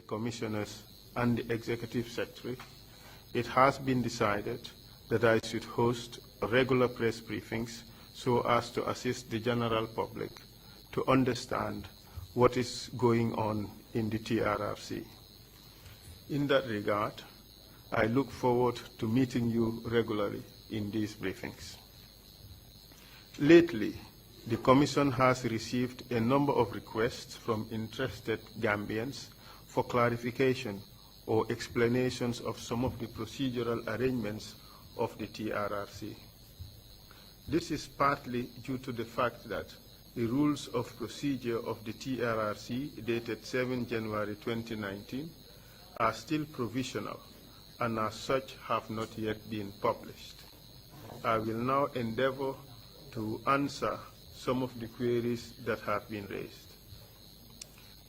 Commissioners and the Executive Secretary, it has been decided that I should host regular press briefings so as to assist the general public to understand what is going on in the TRRC. In that regard, I look forward to meeting you regularly in these briefings. Lately, the Commission has received a number of requests from interested Gambians for clarification or explanations of some of the procedural arrangements of the TRRC. This is partly due to the fact that the rules of procedure of the TRRC dated 7 January 2019 are still provisional and as such have not yet been published. I will now endeavor to answer some of the queries that have been raised.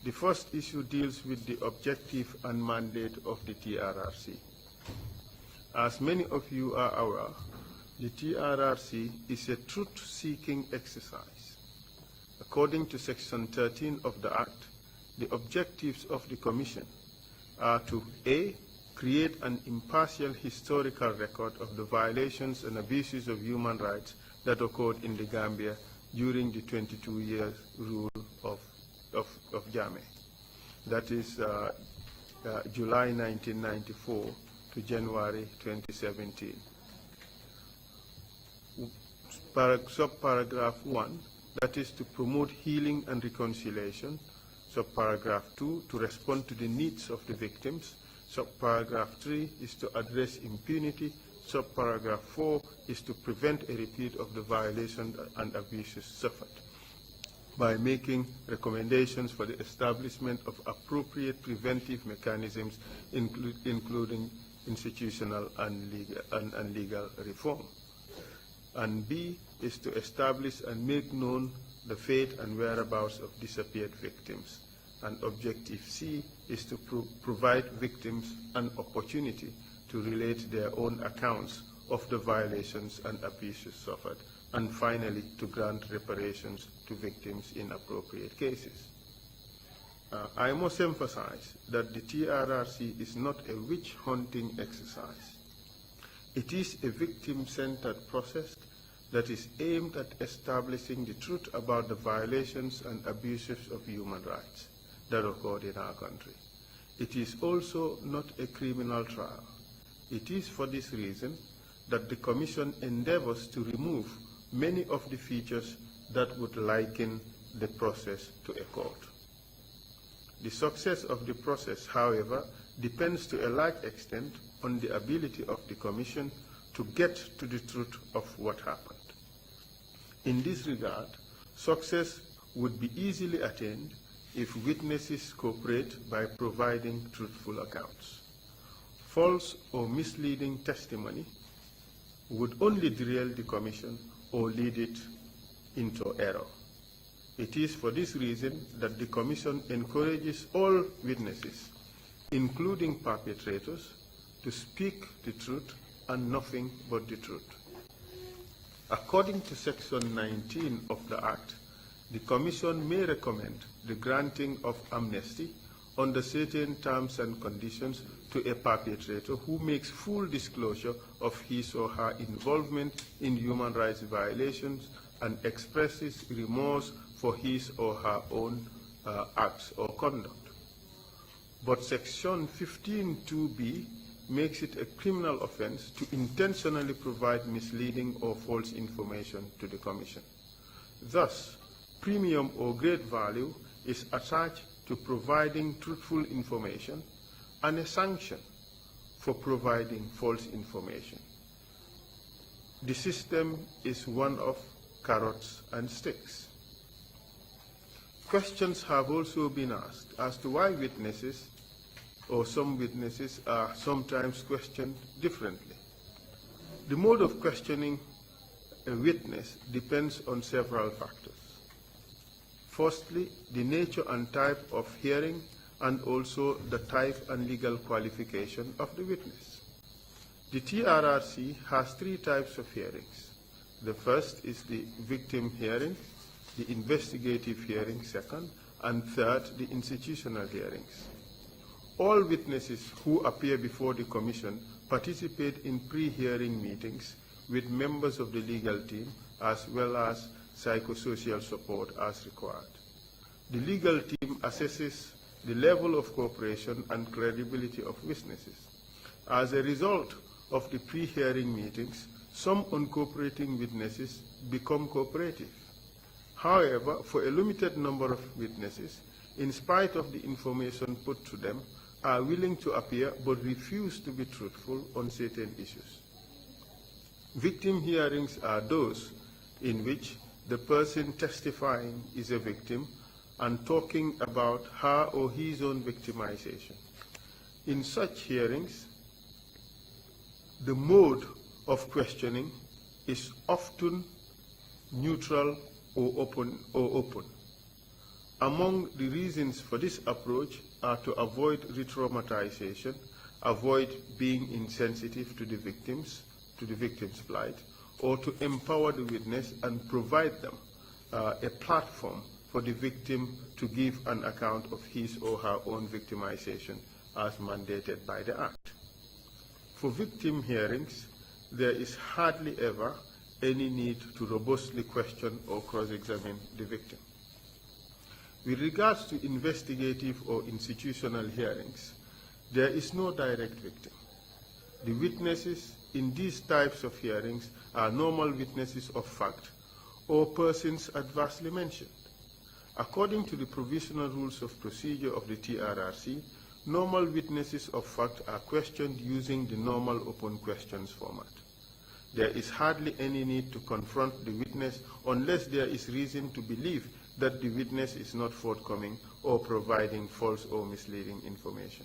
The first issue deals with the objective and mandate of the TRRC. As many of you are aware, the TRRC is a truth-seeking exercise. According to Section 13 of the Act, the objectives of the Commission are to A, create an impartial historical record of the violations and abuses of human rights that occurred in the Gambia during the 22-year rule of Jammeh. That is July 1994 to January 2017. Subparagraph 1, that is to promote healing and reconciliation. Subparagraph 2, to respond to the needs of the victims. Subparagraph 3 is to address impunity. Subparagraph 4 is to prevent a repeat of the violations and abuses suffered by making recommendations for the establishment of appropriate preventive mechanisms, including institutional and legal reform. And B is to establish and make known the fate and whereabouts of disappeared victims. And objective C is to provide victims an opportunity to relate their own accounts of the violations and abuses suffered, and finally to grant reparations to victims in appropriate cases. I must emphasize that the TRRC is not a witch-hunting exercise. It is a victim-centered process that is aimed at establishing the truth about the violations and abuses of human rights that occurred in our country. It is also not a criminal trial. It is for this reason that the Commission endeavors to remove many of the features that would liken the process to a court. The success of the process, however, depends to a large extent on the ability of the Commission to get to the truth of what happened. In this regard, success would be easily attained if witnesses cooperate by providing truthful accounts. False or misleading testimony would only derail the Commission or lead it into error. It is for this reason that the Commission encourages all witnesses, including perpetrators, to speak the truth and nothing but the truth. According to Section 19 of the Act, the Commission may recommend the granting of amnesty under certain terms and conditions to a perpetrator who makes full disclosure of his or her involvement in human rights violations and expresses remorse for his or her own acts or conduct. But Section 15(2)(b) makes it a criminal offense to intentionally provide misleading or false information to the Commission. Thus, premium or great value is attached to providing truthful information and a sanction for providing false information. The system is one of carrots and sticks. Questions have also been asked as to why witnesses or some witnesses are sometimes questioned differently. The mode of questioning a witness depends on several factors. Firstly, the nature and type of hearing and also the type and legal qualification of the witness. The TRRC has three types of hearings. The first is the victim hearing, the investigative hearing second, and third, the institutional hearings. All witnesses who appear before the Commission participate in pre-hearing meetings with members of the legal team as well as psychosocial support as required. The legal team assesses the level of cooperation and credibility of witnesses. As a result of the pre-hearing meetings, some uncooperating witnesses become cooperative. However, for a limited number of witnesses, in spite of the information put to them, are willing to appear but refuse to be truthful on certain issues. Victim hearings are those in which the person testifying is a victim and talking about her or his own victimization. In such hearings, the mode of questioning is often neutral or open. Among the reasons for this approach are to avoid re-traumatization, avoid being insensitive to the victim's plight, or to empower the witness and provide them a platform for the victim to give an account of his or her own victimization as mandated by the Act. For victim hearings, there is hardly ever any need to robustly question or cross-examine the victim. With regards to investigative or institutional hearings, there is no direct victim. The witnesses in these types of hearings are normal witnesses of fact or persons adversely mentioned. According to the Provisional Rules of Procedure of the TRRC, normal witnesses of fact are questioned using the normal open questions format. There is hardly any need to confront the witness unless there is reason to believe that the witness is not forthcoming or providing false or misleading information.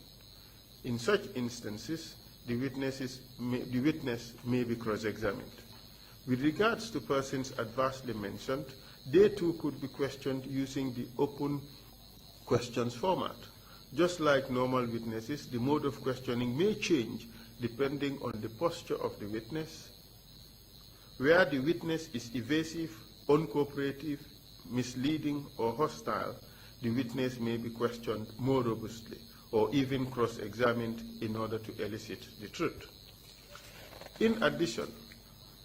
In such instances, the witness may be cross-examined. With regards to persons adversely mentioned, they too could be questioned using the open questions format. Just like normal witnesses, the mode of questioning may change depending on the posture of the witness. Where the witness is evasive, uncooperative, misleading, or hostile, the witness may be questioned more robustly or even cross-examined in order to elicit the truth. In addition,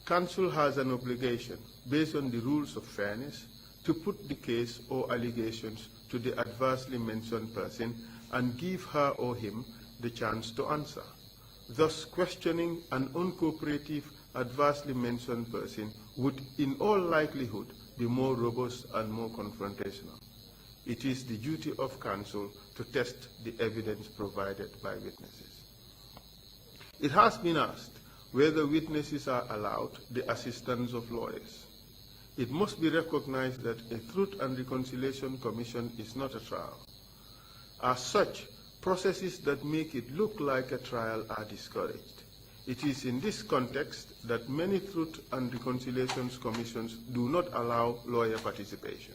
counsel has an obligation, based on the rules of fairness, to put the case or allegations to the adversely mentioned person and give her or him the chance to answer. Thus, questioning an uncooperative, adversely mentioned person would in all likelihood be more robust and more confrontational. It is the duty of counsel to test the evidence provided by witnesses. It has been asked whether witnesses are allowed the assistance of lawyers. It must be recognized that a Truth and Reconciliation Commission is not a trial. As such, processes that make it look like a trial are discouraged. It is in this context that many Truth and Reconciliation Commissions do not allow lawyer participation.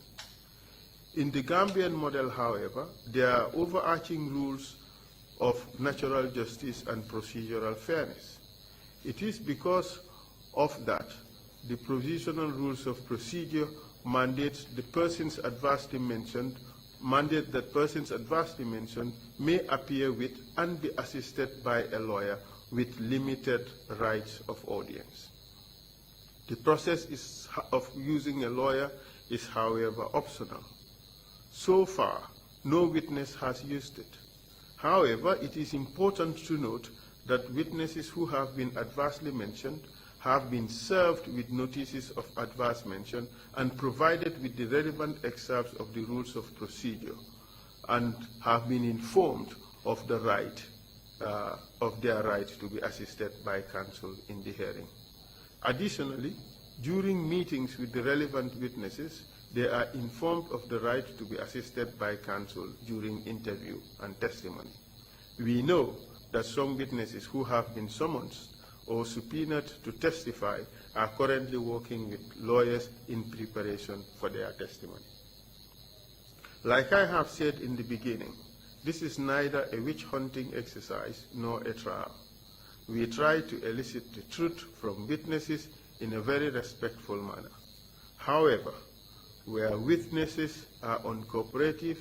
In the Gambian model, however, there are overarching rules of natural justice and procedural fairness. It is because of that the Provisional Rules of Procedure mandate that persons adversely mentioned may appear with and be assisted by a lawyer with limited rights of audience. The process of using a lawyer is, however, optional. So far, no witness has used it. However, it is important to note that witnesses who have been adversely mentioned have been served with notices of adverse mention and provided with the relevant excerpts of the rules of procedure and have been informed of the right of their right to be assisted by counsel in the hearing. Additionally, during meetings with the relevant witnesses, they are informed of the right to be assisted by counsel during interview and testimony. We know that some witnesses who have been summoned or subpoenaed to testify are currently working with lawyers in preparation for their testimony. Like I have said in the beginning, this is neither a witch-hunting exercise nor a trial. We try to elicit the truth from witnesses in a very respectful manner. However, where witnesses are uncooperative,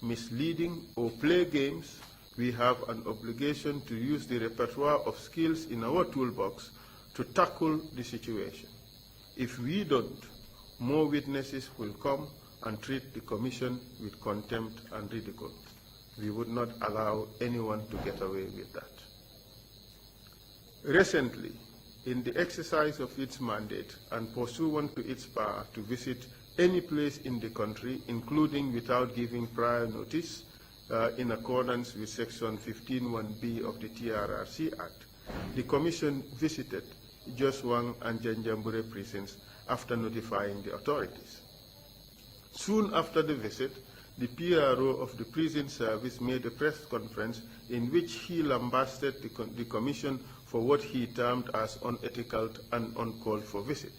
misleading, or play games, we have an obligation to use the repertoire of skills in our toolbox to tackle the situation. If we don't, more witnesses will come and treat the Commission with contempt and ridicule. We would not allow anyone to get away with that. Recently, in the exercise of its mandate and pursuant to its power to visit any place in the country, including without giving prior notice, in accordance with Section 15(1)(b) of the TRRC Act, the Commission visited Joswang and Janjambure prisons after notifying the authorities. Soon after the visit, the PRO of the prison service made a press conference in which he lambasted the Commission for what he termed as unethical and uncalled for visit.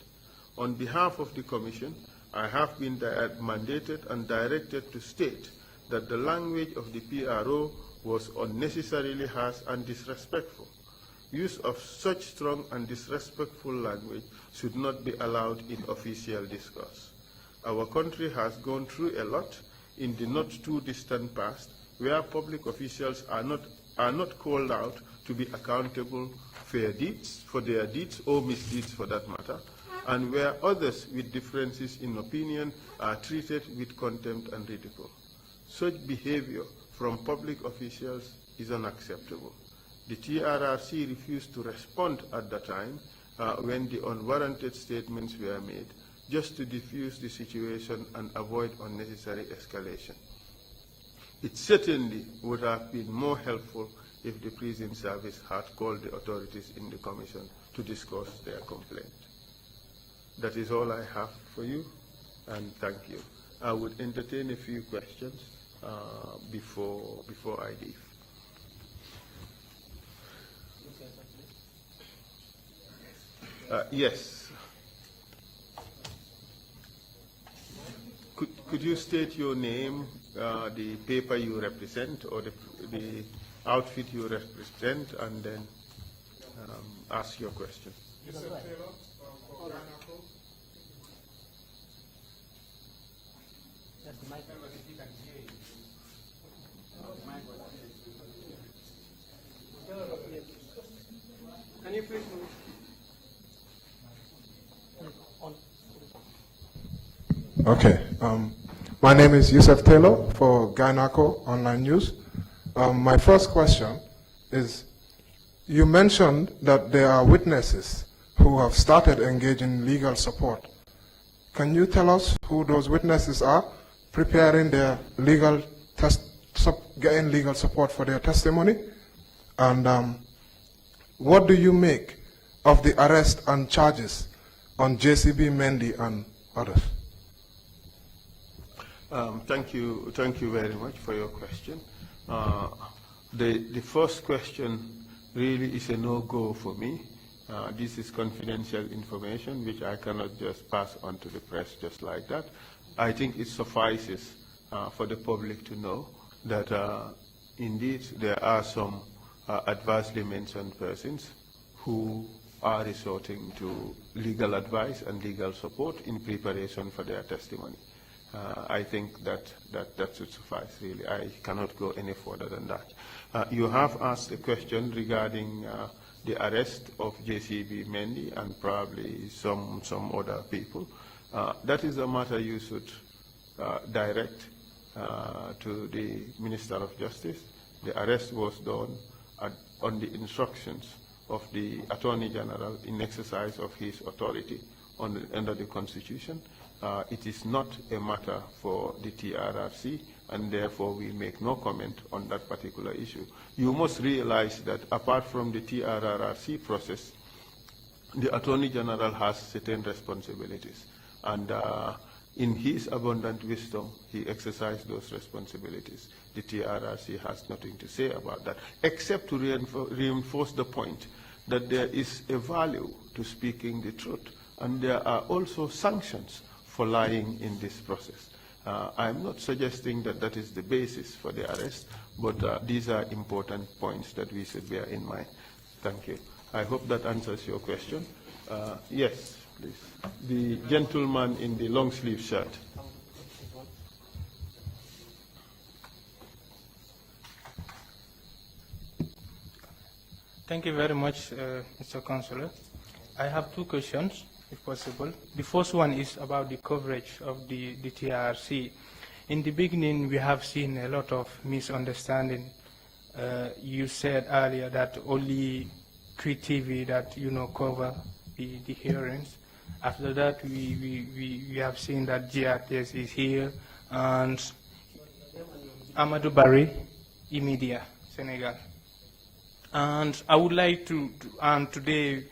On behalf of the Commission, I have been mandated and directed to state that the language of the PRO was unnecessarily harsh and disrespectful. Use of such strong and disrespectful language should not be allowed in official discourse. Our country has gone through a lot in the not too distant past where public officials are not called out to be accountable for their deeds or misdeeds for that matter, and where others with differences in opinion are treated with contempt and ridicule. Such behavior from public officials is unacceptable. The TRRC refused to respond at the time when the unwarranted statements were made, just to diffuse the situation and avoid unnecessary escalation. It certainly would have been more helpful if the prison service had called the authorities in the Commission to discuss their complaint. That is all I have for you, and thank you. I would entertain a few questions before I leave. Yes. Could you state your name, the paper you represent, or the outfit you represent, and then ask your question? Mr. Taylor, for Gambia. Can you please move? Okay. My name is Yusuf Taylor for Gynarco Online News. My first question is, you mentioned that there are witnesses who have started engaging legal support. Can you tell us who those witnesses are preparing their getting legal support for their testimony? And what do you make of the arrest and charges on JCB Mendy and others? Thank you very much for your question. The first question really is a no-go for me. This is confidential information which I cannot just pass on to the press just like that. I think it suffices for the public to know that indeed there are some adversely mentioned persons who are resorting to legal advice and legal support in preparation for their testimony. I think that should suffice, really. I cannot go any further than that. You have asked a question regarding the arrest of JCB Mendy and probably some other people. That is a matter you should direct to the Minister of Justice. The arrest was done on the instructions of the Attorney General in exercise of his authority under the Constitution. It is not a matter for the TRRC, and therefore we make no comment on that particular issue. You must realize that apart from the TRRC process, the Attorney General has certain responsibilities, and in his abundant wisdom, he exercised those responsibilities. The TRRC has nothing to say about that, except to reinforce the point that there is a value to speaking the truth, and there are also sanctions for lying in this process. I'm not suggesting that that is the basis for the arrest, but these are important points that we should bear in mind. Thank you. I hope that answers your question. Yes, please. The gentleman in the long sleeve shirt. Thank you very much, Mr. Councillor. I have two questions, if possible. The first one is about the coverage of the TRRC. In the beginning, we have seen a lot of misunderstanding. You said earlier that only QTV that cover the hearings. After that, we have seen that GRTS is here, and Amadou Barry, Imedia, Senegal. And I would like to and today,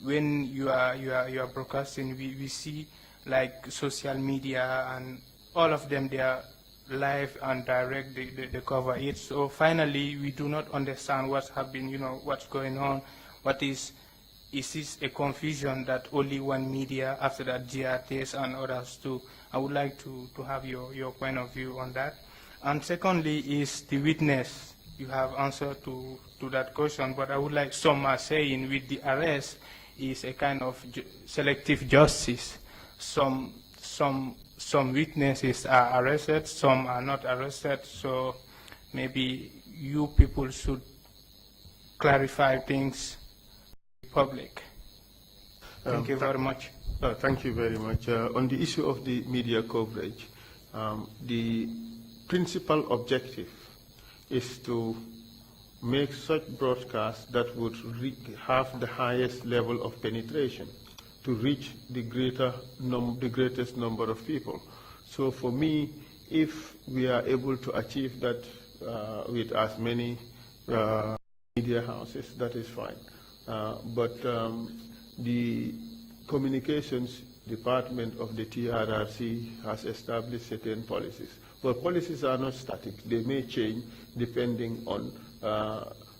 when you are broadcasting, we see like social media and all of them, they are live and direct, they cover it. So finally, we do not understand what's happening, what's going on. What is this a confusion that only one media, after that GRTS and others too? I would like to have your point of view on that. And secondly is the witness. You have answered to that question, but I would like, some are saying with the arrest is a kind of selective justice. Some witnesses are arrested, some are not arrested, so maybe you people should clarify things in public. Thank you very much. Thank you very much. On the issue of the media coverage, the principal objective is to make such broadcasts that would have the highest level of penetration to reach the greatest number of people. So for me, if we are able to achieve that with as many media houses, that is fine. But the communications department of the TRRC has established certain policies. But policies are not static. They may change depending on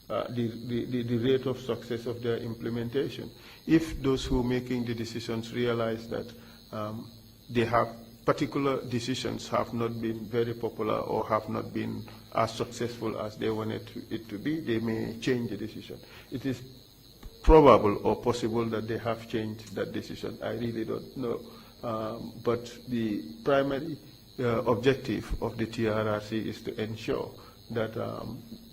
the rate of success of their implementation. If those who are making the decisions realize that they have particular decisions have not been very popular or have not been as successful as they wanted it to be, they may change the decision. It is probable or possible that they have changed that decision. I really don't know. But the primary objective of the TRRC is to ensure that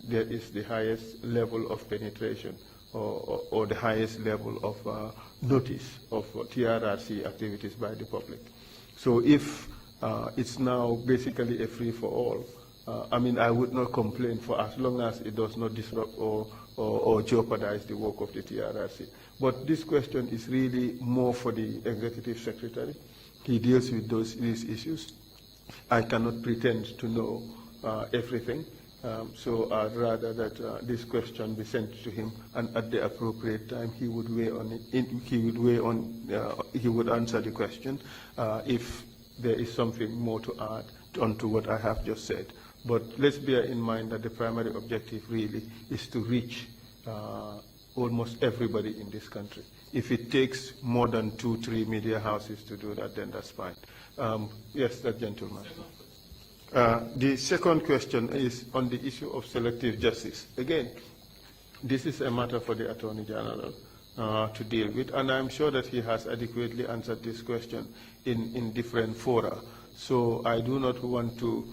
there is the highest level of penetration or the highest level of notice of TRRC activities by the public. So if it's now basically a free-for-all, I mean, I would not complain for as long as it does not disrupt or jeopardize the work of the TRRC. But this question is really more for the Executive Secretary. He deals with these issues. I cannot pretend to know everything, so I'd rather that this question be sent to him, and at the appropriate time he would weigh on it. He would answer the question if there is something more to add onto what I have just said. But let's bear in mind that the primary objective really is to reach almost everybody in this country. If it takes more than 2-3 media houses to do that, then that's fine. Yes, that gentleman. The second question is on the issue of selective justice. Again, this is a matter for the Attorney General to deal with, and I'm sure that he has adequately answered this question in different fora. So I do not want to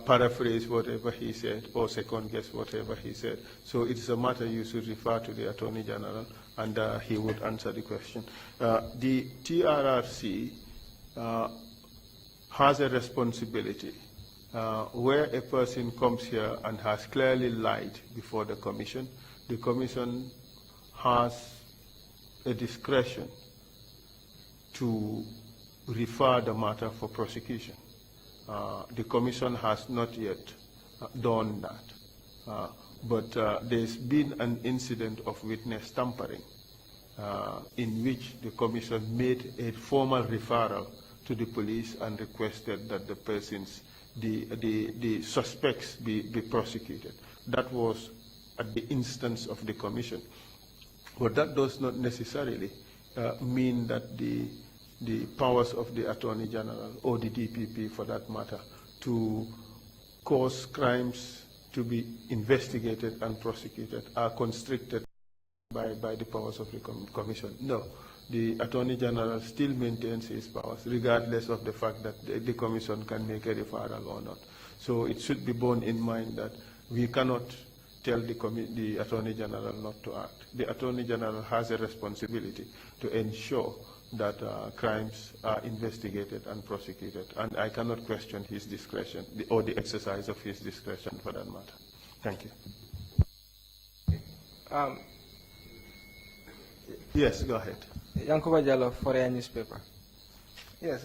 paraphrase whatever he said or second guess whatever he said. So it's a matter you should refer to the Attorney General, and he would answer the question. The TRRC has a responsibility where a person comes here and has clearly lied before the Commission has a discretion to refer the matter for prosecution. The Commission has not yet done that, but there's been an incident of witness tampering in which the Commission made a formal referral to the police and requested that the persons, the suspects be prosecuted. That was at the instance of the Commission. But that does not necessarily mean that the powers of the Attorney General or the DPP, for that matter, to cause crimes to be investigated and prosecuted are constricted by the powers of the Commission. No, the Attorney General still maintains his powers, regardless of the fact that the Commission can make a referral or not. So it should be borne in mind that we cannot tell the Attorney General not to act. The Attorney General has a responsibility to ensure that crimes are investigated and prosecuted, and I cannot question his discretion or the exercise of his discretion for that matter. Thank you. Yes, go ahead. Yankuba Jallo, Foreign newspaper. Yes,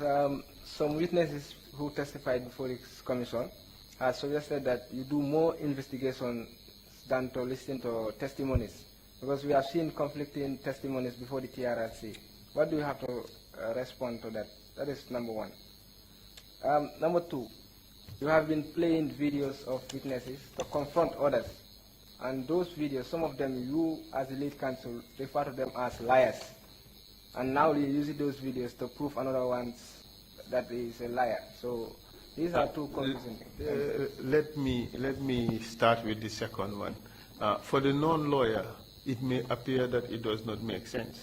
some witnesses who testified before this commission have suggested that you do more investigation than to listen to testimonies, because we have seen conflicting testimonies before the TRRC. What do you have to respond to that? That is number one. Number two, you have been playing videos of witnesses to confront others. And those videos, some of them, you as the lead counsel refer to them as liars. And now you're using those videos to prove another one that is a liar. So these are two confusing things. Let me start with the second one. For the non-lawyer, it may appear that it does not make sense.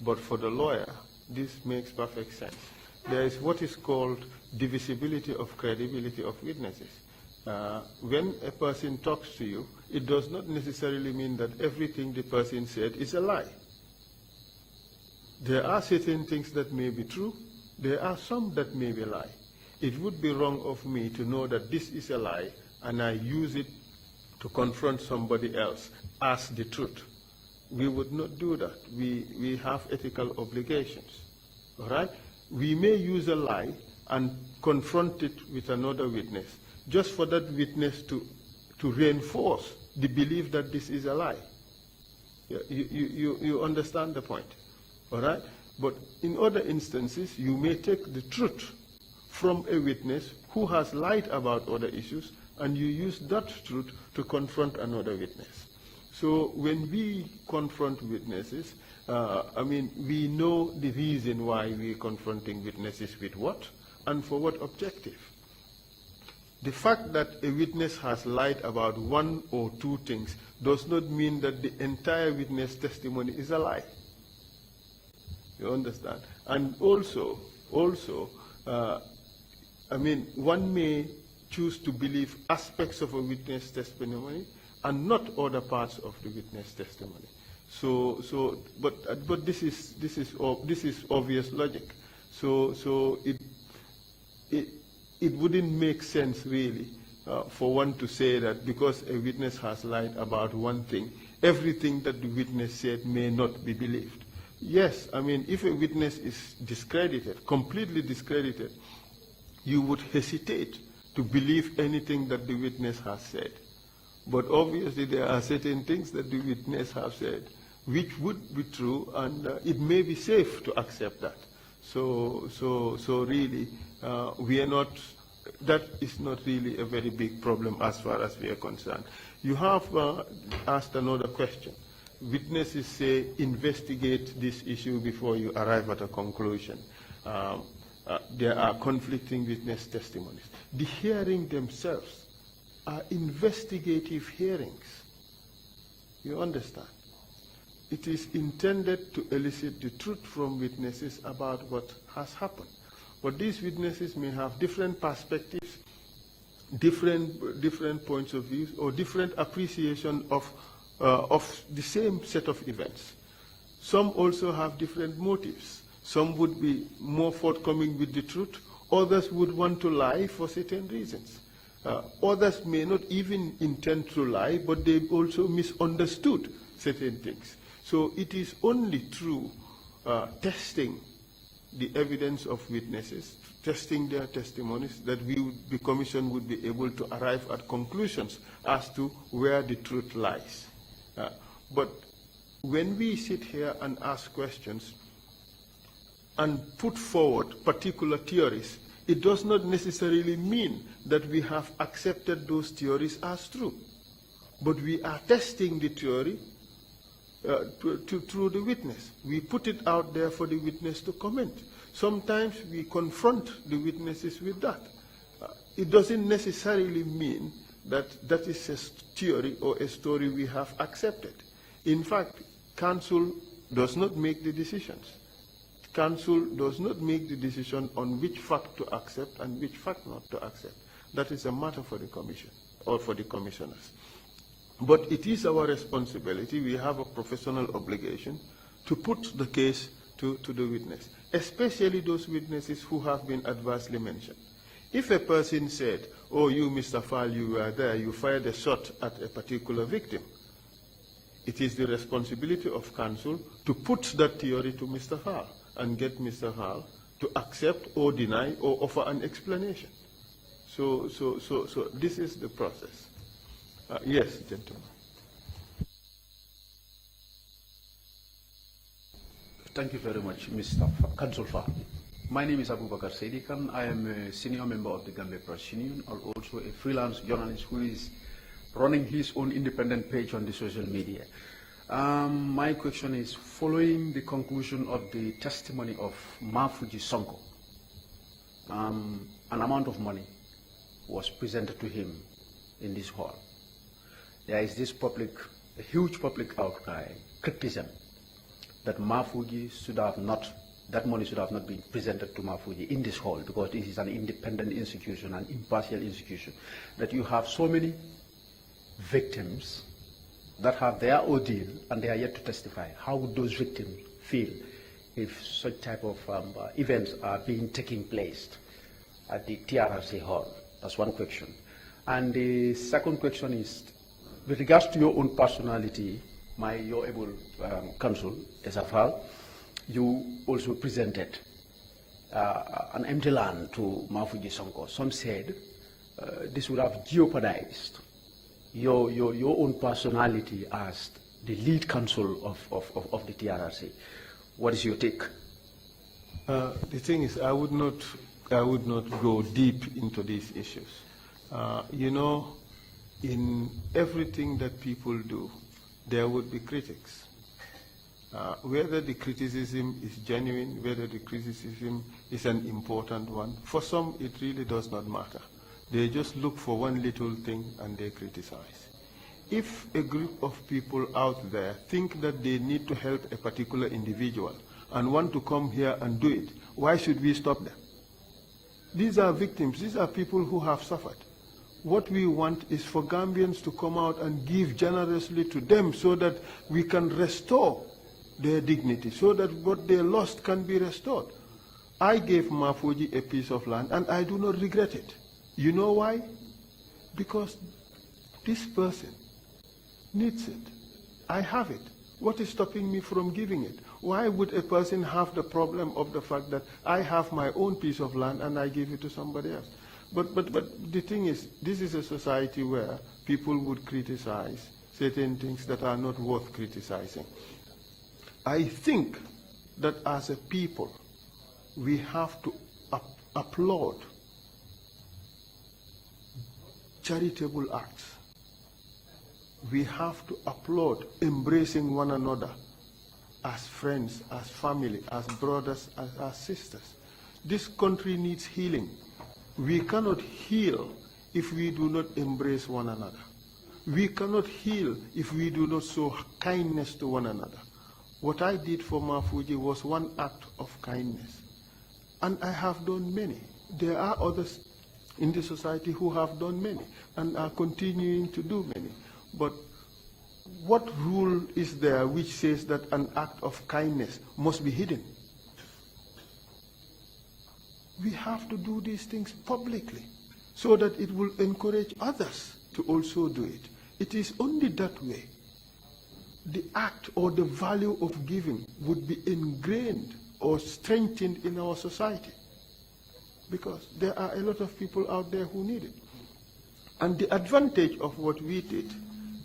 But for the lawyer, this makes perfect sense. There is what is called divisibility of credibility of witnesses. When a person talks to you, it does not necessarily mean that everything the person said is a lie. There are certain things that may be true. There are some that may be a lie. It would be wrong of me to know that this is a lie and I use it to confront somebody else as the truth. We would not do that. We have ethical obligations. All right? We may use a lie and confront it with another witness, just for that witness to reinforce the belief that this is a lie. You understand the point, all right? But in other instances, you may take the truth from a witness who has lied about other issues, and you use that truth to confront another witness. So when we confront witnesses, we know the reason why we're confronting witnesses with what and for what objective. The fact that a witness has lied about one or two things does not mean that the entire witness testimony is a lie. You understand? And also, one may choose to believe aspects of a witness testimony and not other parts of the witness testimony. But this is obvious logic. So it wouldn't make sense really for one to say that because a witness has lied about one thing, everything that the witness said may not be believed. Yes, if a witness is discredited, completely discredited, you would hesitate to believe anything that the witness has said. But obviously there are certain things that the witness has said which would be true, and it may be safe to accept that. So really, that is not really a very big problem as far as we are concerned. You have asked another question. Witnesses say, investigate this issue before you arrive at a conclusion. There are conflicting witness testimonies. The hearings themselves are investigative hearings. You understand? It is intended to elicit the truth from witnesses about what has happened. But these witnesses may have different perspectives, different points of view, or different appreciation of the same set of events. Some also have different motives. Some would be more forthcoming with the truth. Others would want to lie for certain reasons. Others may not even intend to lie, but they also misunderstood certain things. So it is only through testing the evidence of witnesses, testing their testimonies, that the Commission would be able to arrive at conclusions as to where the truth lies. But when we sit here and ask questions and put forward particular theories, it does not necessarily mean that we have accepted those theories as true. But we are testing the theory through the witness. We put it out there for the witness to comment. Sometimes we confront the witnesses with that. It doesn't necessarily mean that that is a theory or a story we have accepted. In fact, counsel does not make the decisions. Counsel does not make the decision on which fact to accept and which fact not to accept. That is a matter for the Commission or for the commissioners. But it is our responsibility, we have a professional obligation to put the case to the witness, especially those witnesses who have been adversely mentioned. If a person said, oh, you, Mr. Fall, you were there, you fired a shot at a particular victim, it is the responsibility of counsel to put that theory to Mr. Fall and get Mr. Fall to accept or deny or offer an explanation. So this is the process. Yes, gentlemen. Thank you very much, Mr. Councilor. My name is Abubakar Sedikan. I am a senior member of the Gambia Press Union, and also a freelance journalist who is running his own independent page on the social media. My question is, following the conclusion of the testimony of Mafuji Sonko, an amount of money was presented to him in this hall. There is this a huge public outcry, criticism, that Mafuji that money should have not been presented to Mafuji in this hall, because this is an independent institution, an impartial institution, that you have so many victims that have their ordeal and they are yet to testify. How would those victims feel if such type of events are taking place at the TRRC hall? That's one question. And the second question is, with regards to your own personality, your able counsel, Esafal, you also presented an empty land to Mafuji Sonko. Some said this would have jeopardized your own personality as the lead counsel of the TRRC. What is your take? The thing is, I would not go deep into these issues. You know, in everything that people do, there would be critics. Whether the criticism is genuine, whether the criticism is an important one, for some it really does not matter. They just look for one little thing and they criticize. If a group of people out there think that they need to help a particular individual and want to come here and do it, why should we stop them? These are victims, these are people who have suffered. What we want is for Gambians to come out and give generously to them so that we can restore their dignity, so that what they lost can be restored. I gave Mafuji a piece of land and I do not regret it. You know why? Because this person needs it. I have it. What is stopping me from giving it? Why would a person have the problem of the fact that I have my own piece of land and I give it to somebody else? But the thing is, this is a society where people would criticize certain things that are not worth criticizing. I think that as a people, we have to applaud charitable acts. We have to applaud embracing one another as friends, as family, as brothers, as sisters. This country needs healing. We cannot heal if we do not embrace one another. We cannot heal if we do not show kindness to one another. What I did for Mafuji was one act of kindness. And I have done many. There are others in the society who have done many and are continuing to do many. But what rule is there which says that an act of kindness must be hidden? We have to do these things publicly so that it will encourage others to also do it. It is only that way the act or the value of giving would be ingrained or strengthened in our society, because there are a lot of people out there who need it. And the advantage of what we did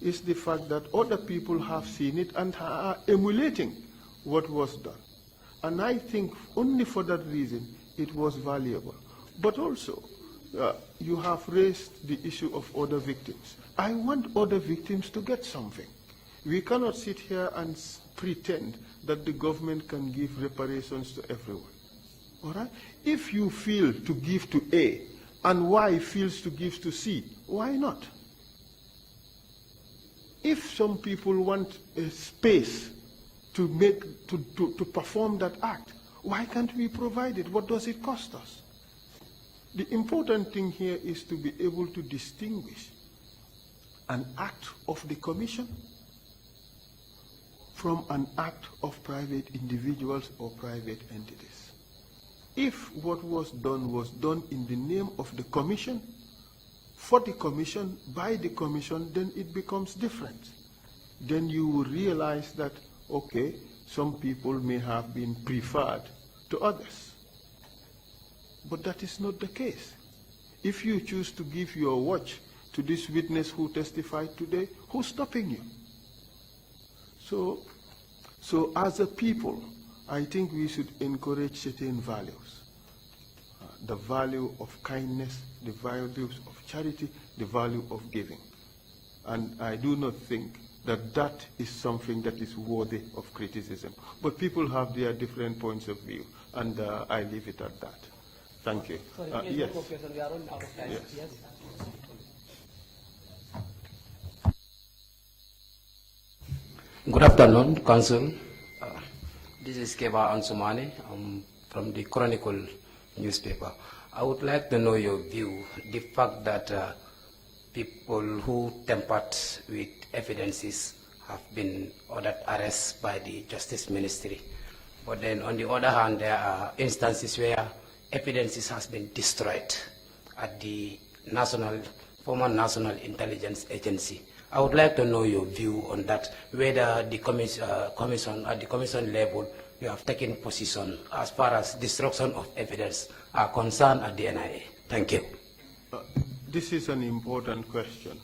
is the fact that other people have seen it and are emulating what was done. And I think only for that reason it was valuable. But also, you have raised the issue of other victims. I want other victims to get something. We cannot sit here and pretend that the government can give reparations to everyone. All right? If you feel to give to A and Y feels to give to C, why not? If some people want a space to perform that act, why can't we provide it? What does it cost us? The important thing here is to be able to distinguish an act of the Commission from an act of private individuals or private entities. If what was done in the name of the Commission, for the Commission, by the Commission, then it becomes different. Then you will realize that, okay, some people may have been preferred to others. But that is not the case. If you choose to give your watch to this witness who testified today, who's stopping you? So as a people, I think we should encourage certain values. The value of kindness, the values of charity, the value of giving. And I do not think that that is something that is worthy of criticism. But people have their different points of view, and I leave it at that. Thank you. Yes. We are running out of time. Yes. Good afternoon, Council. This is Keba Ansumani. I'm from the Chronicle newspaper. I would like to know your view, the fact that people who tampered with evidences have been ordered arrest by the Justice Ministry. But then on the other hand, there are instances where evidences has been destroyed at the former National Intelligence Agency. I would like to know your view on that, whether the commission, at the commission level, you have taken position as far as destruction of evidence are concerned at the NIA. Thank you. This is an important question.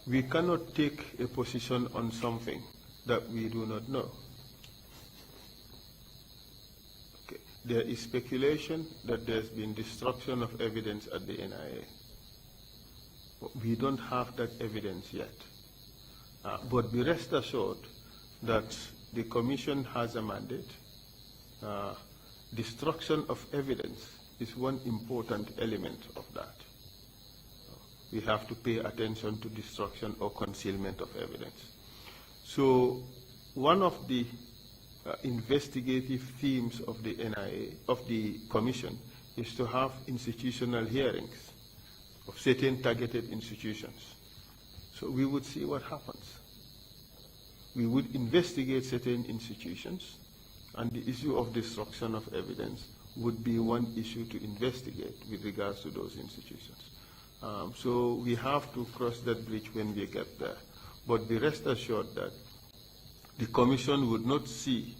We cannot take a position on something that we do not know. Okay. There is speculation that there's been destruction of evidence at the NIA. We don't have that evidence yet. But be rest assured that the Commission has a mandate. Destruction of evidence is one important element of that. We have to pay attention to destruction or concealment of evidence. So one of the investigative themes of the NIA, of the Commission, is to have institutional hearings of certain targeted institutions. So we would see what happens. We would investigate certain institutions, and the issue of destruction of evidence would be one issue to investigate with regards to those institutions. So we have to cross that bridge when we get there. But be rest assured that the Commission would not see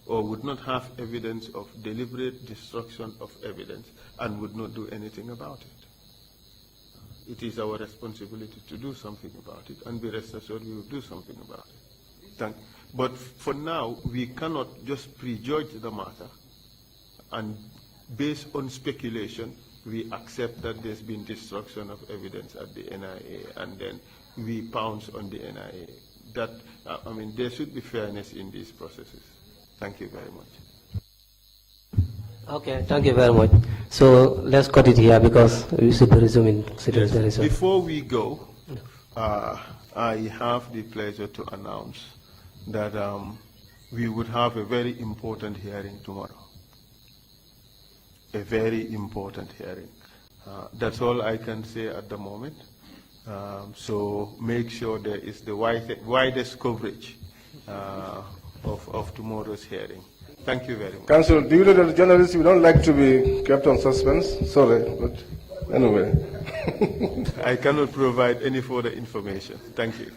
or would not have evidence of deliberate destruction of evidence and would not do anything about it. It is our responsibility to do something about it, and be rest assured we will do something about it. But for now, we cannot just prejudge the matter, and based on speculation, we accept that there's been destruction of evidence at the NIA, and then we pounce on the NIA. That, I mean, there should be fairness in these processes. Thank you very much. Okay, thank you very much. So let's cut it here because we should be resuming very soon. Before we go, I have the pleasure to announce that we would have a very important hearing tomorrow. A very important hearing. That's all I can say at the moment. So make sure there is the widest coverage of tomorrow's hearing. Thank you very much. Council, do you know that journalists, we don't like to be kept on suspense? Sorry, but anyway. I cannot provide any further information. Thank you.